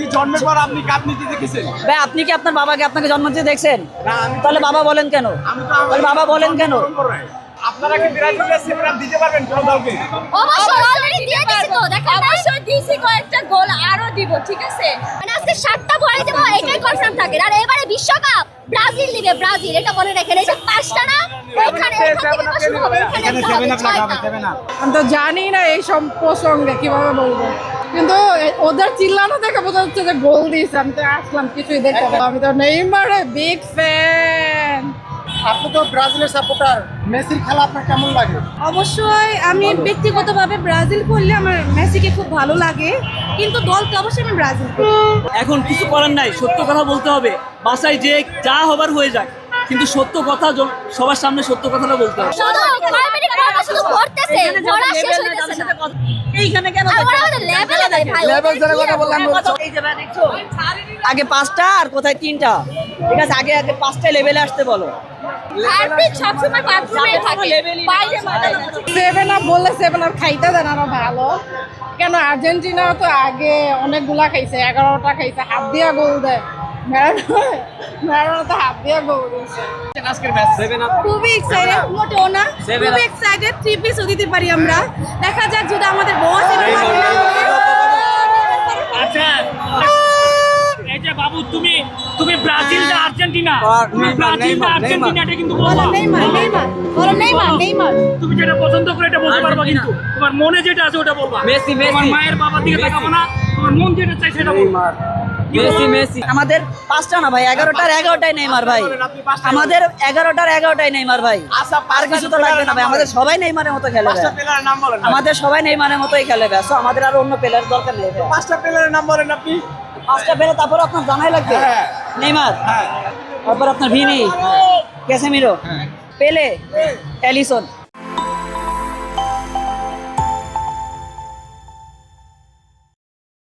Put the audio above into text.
কি জন্মের পর আপনি কাপ নিতে দেখেছেন? ভাই আপনি কি আপনার বাবাকে আপনাকে জন্ম দিতে দেখছেন? না, আমি তাহলে বাবা বলেন কেন? আমি তো তাহলে বাবা বলেন কেন? আপনারা কি ব্রাজিলের সেভেন দিতে পারবেন কোন দলকে? অবশ্যই অলরেডি দিয়ে দিছি তো দেখেন অবশ্যই দিছি কয়েকটা গোল আরো দিব ঠিক আছে মানে আজকে 7টা গোল দেব এটাই কনফার্ম থাকে আর এবারে বিশ্বকাপ ব্রাজিল দিবে ব্রাজিল এটা মনে রাখেন এই যে 5টা না এখানে শুরু হবে এখানে সেভেন আপ লাগাবে, সেভেন আপ। আমি তো জানি না এই সব প্রসঙ্গে কিভাবে বলবো, কিন্তু ওদের চিল্লানো দেখে বোঝা হচ্ছে যে গোল দিয়েছে। আমি তো আসলাম কিছুই দেখতে পাবো। আমি তো নেইমারের বিগ ফ্যান। আপনি তো ব্রাজিলের সাপোর্টার, মেসির খেলা আপনার কেমন লাগে? অবশ্যই আমি ব্যক্তিগতভাবে ব্রাজিল করলে আমার মেসিকে খুব ভালো লাগে, কিন্তু দলকে অবশ্যই আমি ব্রাজিল করি। এখন কিছু করার নাই, সত্য কথা বলতে হবে। বাসায় যে যা হবার হয়ে যাক, কিন্তু সত্য কথা সবার সামনে সত্য কথাটা বলতে হবে। শুধু কমেডি করে শুধু ভরতেছে ভরা শেষ হইতেছে না এইখানে কেন আর ওরা আমাদের লেভেলে দেয় ভাই লেভেল যারা কথা বললাম বলছো। এই যে ভাই দেখছো, আগে 5টা আর কোথায় 3টা, ঠিক আছে? আগে 5টা লেভেলে আসতে বলো। হার্দিক সবসময় বাথরুমে থাকে বাইরে মাঠে না। সেভেন আপ বললে সেভেন আপ খাইতে দেন আরো ভালো। কেন আর্জেন্টিনা তো আগে অনেকগুলা খাইছে, 11টা খাইছে, হাত দিয়া গোল দেয়। ম্যারাডোনা তো হাত দিয়া গোল দিয়েছে। আজকের ম্যাচ সেভেন আপ। খুবই এক্সাইটেড, মোটেও না, খুবই এক্সাইটেড। 3 পিসও দিতে পারি আমরা। দেখা যাক যদি আমাদের বস আচ্ছা এই যে বাবু তুমি ব্রাজিল না আর্জেন্টিনা, তুমি ব্রাজিল না আর্জেন্টিনা এটা কিন্তু বলবা। নেইমার নেইমার বলো, নেইমার নেইমার তুমি যেটা পছন্দ করে এটা বলতে পারবা, কিন্তু তোমার মনে যেটা আছে ওটা বলবা। মেসি, তোমার মায়ের বাবার দিকে তাকাবো না, তোমার মন যেটা চাই সেটা বলবা। মেসি আমাদের 5টা না ভাই, 11টার 11টাই নেইমার ভাই। আমাদের 11টার 11টাই নেইমার ভাই। আর কিছু তো লাগবে না ভাই, আমাদের সবাই নেইমারের মতো খেলে ভাই। পাঁচটা প্লেয়ারের নাম বলেন। আমাদের সবাই নেইমারের মতোই খেলে ভাই। সো আমাদের আর অন্য প্লেয়ার দরকার নেই ভাই। পাঁচটা প্লেয়ারের নাম বলেন আপনি। 5টা প্লেয়ার তারপর আপনার জানাই লাগবে। হ্যাঁ। নেইমার, হ্যাঁ। তারপর আপনার ভিনি, ক্যাসেমিরো, পেলে, এলিসন।